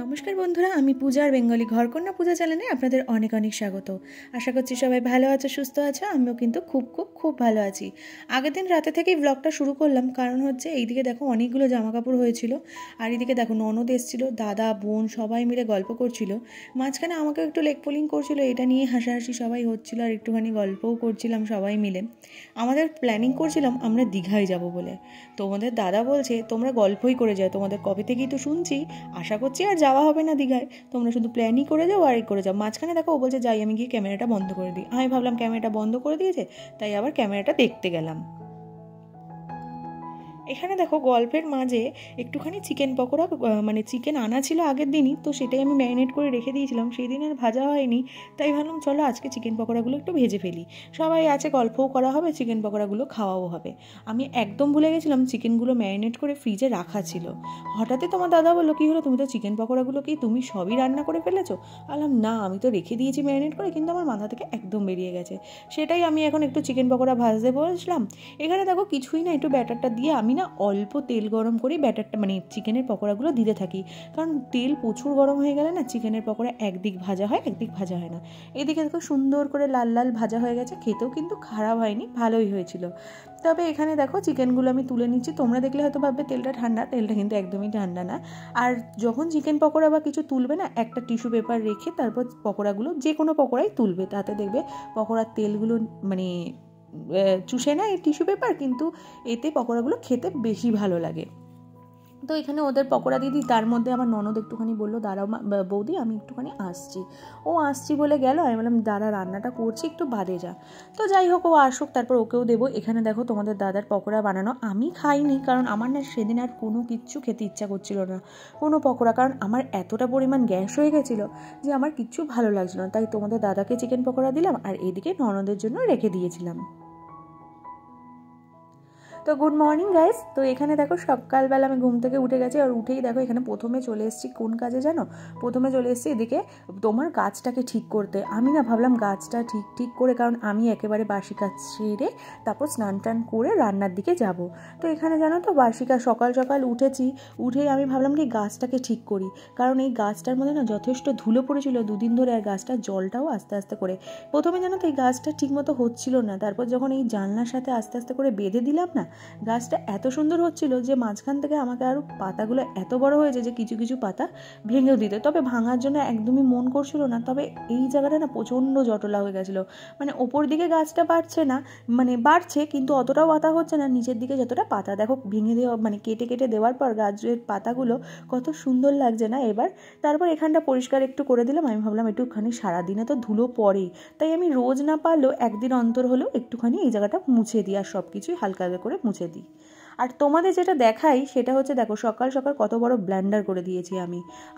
নমস্কার বন্ধুরা, আমি পূজার বেঙ্গলি ঘরকন্যা পূজা চ্যানেলে আপনাদের অনেক অনেক স্বাগত। আশা করছি সবাই ভালো আছো, সুস্থ আছো। আমিও কিন্তু খুব ভালো আছি। আগের দিন রাতে থেকেই ব্লগটা শুরু করলাম, কারণ হচ্ছে এইদিকে দেখো অনেকগুলো জামা কাপড় হয়েছিল, আর এইদিকে দেখো ননদ এসেছিলো, দাদা বোন সবাই মিলে গল্প করছিল। মাঝখানে আমাকেও একটু লেগ পুলিং করছিল, এটা নিয়ে হাসাহাসি সবাই হচ্ছিলো, আর একটুখানি গল্পও করছিলাম সবাই মিলে। আমাদের প্ল্যানিং করছিলাম আমরা দীঘায় যাব বলে। তোমাদের দাদা বলছে তোমরা গল্পই করে যাও, তোমাদের কবে থেকেই তো শুনছি, আশা করছি আর যাওয়া হবে না দীঘায়, তোমরা শুধু প্ল্যানই করে যাও আর করে যাও। মাঝখানে দেখো ও বলছে যাই, আমি গিয়ে ক্যামেরাটা বন্ধ করে দিই। আমি ভাবলাম ক্যামেরাটা বন্ধ করে দিয়েছে, তাই আবার ক্যামেরাটা দেখতে গেলাম। এখানে দেখো গল্পের মাঝে একটুখানি চিকেন পকোড়া, মানে চিকেন আনা ছিল আগের দিনই, তো সেটাই আমি ম্যারিনেট করে রেখে দিয়েছিলাম, সেই দিন আর ভাজা হয়নি, তাই ভাবলাম চলো আজকে চিকেন পকোড়াগুলো একটু ভেজে ফেলি। সবাই আছে, গল্পও করা হবে, চিকেন পকোড়াগুলো খাওয়াও হবে। আমি একদম ভুলে গেছিলাম চিকেনগুলো ম্যারিনেট করে ফ্রিজে রাখা ছিল। হঠাৎই তোমার দাদা বললো কী হলো, তুমি তো চিকেন পকোড়াগুলো কি তুমি সবই রান্না করে ফেলেছো? বললাম না, আমি তো রেখে দিয়েছি ম্যারিনেট করে, কিন্তু আমার মাথা থেকে একদম বেরিয়ে গেছে। সেটাই আমি এখন একটু চিকেন পকোড়া ভাজতে বসলাম। এখানে দেখো কিছুই না, একটু ব্যাটারটা দিয়ে আমি না অল্প তেল গরম করে ব্যাটারটা মানে চিকেনের পকোড়াগুলো দিতে থাকি, কারণ তেল প্রচুর গরম হয়ে গেলে না চিকেনের পকোড়া একদিক ভাজা হয় একদিক ভাজা হয় না। এদিকে দেখো সুন্দর করে লাল লাল ভাজা হয়ে গেছে, খেতেও কিন্তু খারাপ হয়নি, ভালোই হয়েছিল। তবে এখানে দেখো চিকেনগুলো আমি তুলে নিচ্ছি। তোমরা দেখলে হয়তো ভাববে তেলটা ঠান্ডা, তেলটা কিন্তু একদমই ঠান্ডা না। আর যখন চিকেন পকোড়া বা কিছু তুলবে না, একটা টিস্যু পেপার রেখে তারপর পকোড়াগুলো, যে কোনো পকোড়াই তুলবে, তাতে দেখবে পকোড়ার তেলগুলো মানে চুষে না এই টিস্যু পেপার, কিন্তু এতে পকোড়াগুলো খেতে বেশি ভালো লাগে। তো এখানে ওদের পকোড়া দিদি, তার মধ্যে আমার ননদ একটুখানি বললো দাঁড়াও বৌদি আমি একটুখানি আসছি। ও আসছি বলে গেল, আমি বললাম দাদা রান্নাটা করছি একটু বাদে যা। তো যাই হোক, ও আসুক তারপর ওকেও দেবো। এখানে দেখো তোমাদের দাদার পকোড়া বানানো, আমি খাইনি কারণ আমার না সেদিন আর কোনো কিচ্ছু খেতে ইচ্ছা করছিল না, কোনো পকোড়া, কারণ আমার এতটা পরিমাণ গ্যাস হয়ে গেছিলো যে আমার কিচ্ছু ভালো লাগছিল না। তাই তোমাদের দাদাকে চিকেন পকোড়া দিলাম, আর এদিকে ননদের জন্য রেখে দিয়েছিলাম। তো গুড মর্নিং গাইস। তো এখানে দেখো সকালবেলা আমি ঘুম থেকে উঠে গেছি, আর উঠেই দেখো এখানে প্রথমে চলে এসেছি কোন কাজে জানো, প্রথমে চলে এসেছি এদিকে তোমার গাছটাকে ঠিক করতে। আমি না ভাবলাম গাছটা ঠিক করে, কারণ আমি একেবারে বাসি কাজ সেরে তারপর স্নান টান করে রান্নার দিকে যাব। তো এখানে জানো তো বাসি কাজ, সকাল সকাল উঠেছি, উঠেই আমি ভাবলাম কি গাছটাকে ঠিক করি, কারণ এই গাছটার মধ্যে না যথেষ্ট ধুলো পড়েছিল দুদিন ধরে, আর গাছটার জলটাও আস্তে আস্তে করে, প্রথমে জানো তো এই গাছটা ঠিক মতো হচ্ছিল না, তারপর যখন এই জানলার সাথে আস্তে আস্তে করে বেঁধে দিলাম না, গাছটা এত সুন্দর হচ্ছিল যে মাঝখান থেকে আমাকে আরও পাতাগুলো এত বড় হয়েছে যে কিছু কিছু পাতা ভেঙেও দিতে, তবে ভাঙার জন্য একদমই মন করছিল না। তবে এই জায়গাটা না প্রচণ্ড জটলা হয়ে গেছিলো, মানে ওপর দিকে গাছটা বাড়ছে না, মানে বাড়ছে কিন্তু অতটাও পাতা হচ্ছে না, নিচের দিকে যতটা পাতা দেখো ভেঙে দেওয়া মানে কেটে দেওয়ার পর গাছের পাতাগুলো কত সুন্দর লাগছে না এবার। তারপর এখানটা পরিষ্কার একটু করে দিলাম, আমি ভাবলাম একটুখানি সারাদিনে তো ধুলো পড়েই, তাই আমি রোজ না পারলেও একদিন অন্তর হলেও একটুখানি এই জায়গাটা মুছে দিই, আর সব কিছুই হালকা করে মুছে দিই। আর তোমাদের যেটা দেখাই সেটা হচ্ছে দেখো সকাল সকাল কত বড় ব্লেন্ডার করে দিয়েছি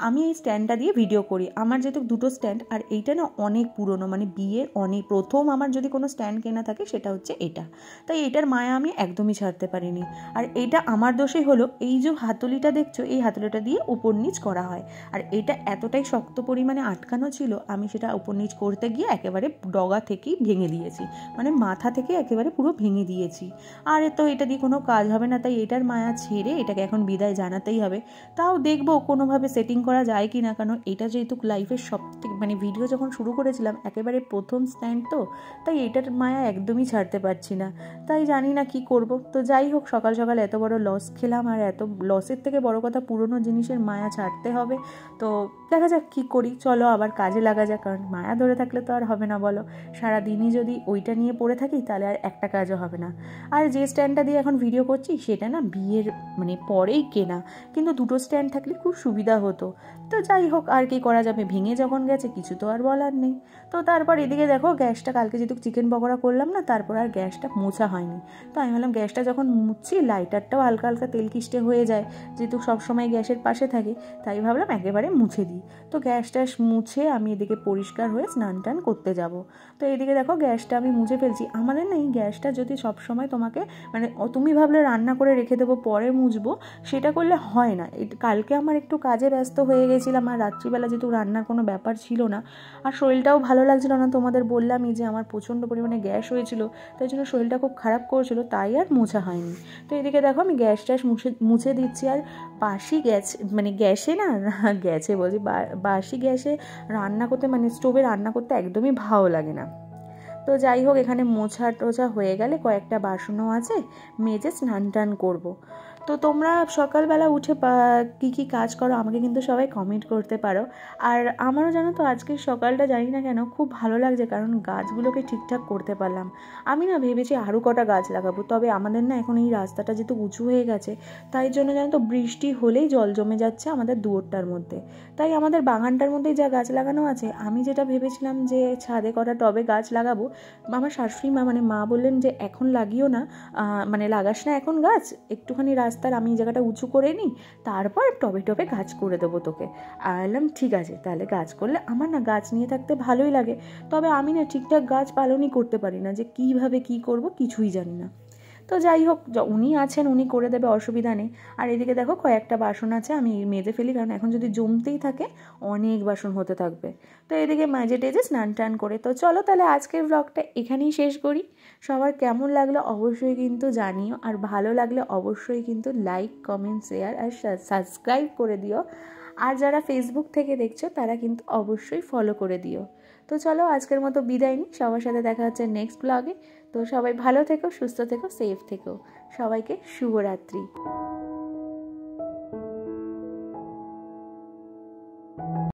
আমি এই স্ট্যান্ডটা দিয়ে ভিডিও করি। আমার যেহেতু দুটো স্ট্যান্ড, আর এইটা না অনেক পুরনো, মানে বিয়ের অনেক প্রথম আমার যদি কোনো স্ট্যান্ড কেনা থাকে সেটা হচ্ছে এটা, তাই এটার মায়া আমি একদমই ছাড়তে পারিনি। আর এইটা আমার দোষেই হলো, এই যে হাতলিটা দেখছো এই হাতলিটা দিয়ে উপর নিচ করা হয়, আর এটা এতটাই শক্ত পরিমাণে আটকানো ছিল, আমি সেটা উপর নিচ করতে গিয়ে একেবারে ডগা থেকেই ভেঙে দিয়েছি, মানে মাথা থেকে একেবারে পুরো ভেঙে দিয়েছি। আর তো এটা দিয়ে কোনো কাজ হবে না, তাই এটার মায়া ছেড়ে এটাকে এখন বিদায় জানাতেই হবে। তাও দেখবো কোনোভাবে সেটিং করা যায় কি না, কারণ এটা যেহেতু লাইফের সবথেকে মানে ভিডিও যখন শুরু করেছিলাম একেবারে প্রথম স্ট্যান্ড, তো তাই এটার মায়া একদমই ছাড়তে পারছি না, তাই জানি না কি করব। তো যাই হোক, সকাল সকাল এত বড় লস খেলাম, আর এত লসের থেকে বড় কথা পুরনো জিনিসের মায়া ছাড়তে হবে। তো দেখা যাক কী করি, চলো আবার কাজে লাগা যাক, কারণ মায়া ধরে থাকলে তো আর হবে না বলো, সারাদিনই যদি ওইটা নিয়ে পড়ে থাকি তাহলে আর একটা কাজও হবে না। আর যে স্ট্যান্ডটা দিয়ে এখন ভিডিও করছি সেটা না বিয়ের মানে পরেই কেনা, কিন্তু দুটো স্ট্যান্ড থাকলে খুব সুবিধা হতো। তো যাই হোক, আর কি করা যাবে, ভেঙে যখন গেছে কিছু তো আর বলার নেই। তো তারপর এদিকে দেখো গ্যাসটা, কালকে যেহেতু চিকেন পকোড়া করলাম না, তারপর আর গ্যাসটা মোছা হয়নি, তো আমি ভাবলাম গ্যাসটা যখন মুছছি লাইটারটাও হালকা হালকা তেল কিস্টে হয়ে যায়, যেহেতু সবসময় গ্যাসের পাশে থাকে, তাই ভাবলাম একেবারে মুছে দিই। তো গ্যাস ট্যাস মুছে আমি এদিকে পরিষ্কার হয়ে স্নান টান করতে যাব। তো এইদিকে দেখো গ্যাসটা আমি মুছে ফেলছি। আমাদের না এই গ্যাসটা যদি সবসময় তোমাকে মানে তুমি ভাবলে রান্না করে রেখে দেবো পরে মুছবো, সেটা করলে হয় না। কালকে আমার একটু কাজে ব্যস্ত হয়ে গেছিলাম, আর রাত্রিবেলা যেহেতু রান্নার কোনো ব্যাপার ছিল না, আর শরীরটাও ভালো লাগছিল না, তোমাদের বললামই যে আমার প্রচণ্ড পরিমাণে গ্যাস হয়েছিল, তাই জন্য শরীরটা খুব খারাপ করেছিল, তাই আর মোছা হয়নি। তো এদিকে দেখো আমি গ্যাস ট্যাস মুছে দিচ্ছি। আর বাসি গ্যাস মানে গ্যাসে না গ্যাসে বলছি বাসি গ্যাসে রান্না করতে মানে স্টোভে রান্না করতে একদমই ভালো লাগে না। তো যাই হোক, এখানে মোছা টোছা হয়ে গেলে কয়েকটা বাসনও আছে, মেজে স্নান টান করবো। তো তোমরা সকালবেলা উঠে কী কী কাজ করো আমাকে কিন্তু সবাই কমেন্ট করতে পারো। আর আমারও জানো তো আজকের সকালটা জানি না কেন খুব ভালো লাগছে, কারণ গাছগুলোকে ঠিকঠাক করতে পারলাম। আমি না ভেবেছি আরও কটা গাছ লাগাবো, তবে আমাদের না এখন এই রাস্তাটা যেহেতু উঁচু হয়ে গেছে, তাই জন্য জানো তো বৃষ্টি হলেই জল জমে যাচ্ছে আমাদের দুয়ারটার মধ্যে। তাই আমাদের বাগানটার মধ্যেই যা গাছ লাগানো আছে, আমি যেটা ভেবেছিলাম যে ছাদে কটা টবে গাছ লাগাবো, আমার শাশুড়ি মা মানে মা বললেন যে এখন লাগিও না, মানে লাগাস না এখন গাছ, একটুখানি রাস্তার আমি এই জায়গাটা উঁচু করে নিই, তারপর টবে টবে গাছ করে দেবো তোকে। বললাম ঠিক আছে, তাহলে গাছ করলে আমার না গাছ নিয়ে থাকতে ভালোই লাগে, তবে আমি না ঠিকঠাক গাছ পালনই করতে পারি না, যে কীভাবে কী করব কিছুই জানি না। তো যাই হোক, উনি আছেন, উনি করে দেবে, অসুবিধা নেই। আর এদিকে দেখো কয়েকটা বাসন আছে, আমি মেজে ফেলি, কারণ এখন যদি জমতেই থাকে অনেক বাসন হতে থাকবে। তো এদিকে মেজে টেজে স্নান টান করে, তো চলো তাহলে আজকের ব্লগটা এখানেই শেষ করি। সবার কেমন লাগলো অবশ্যই কিন্তু জানিও, আর ভালো লাগলে অবশ্যই কিন্তু লাইক কমেন্ট শেয়ার আর সাবস্ক্রাইব করে দিও। আর যারা ফেসবুক থেকে দেখছো তারা কিন্তু অবশ্যই ফলো করে দিও। তো চলো আজকের মতো বিদায় নিই, সবার সাথে দেখা হচ্ছে নেক্সট ব্লগে। তো সবাই ভালো থেকো, সুস্থ থেকো, সেফ থেকো। সবাইকে শুভরাত্রি।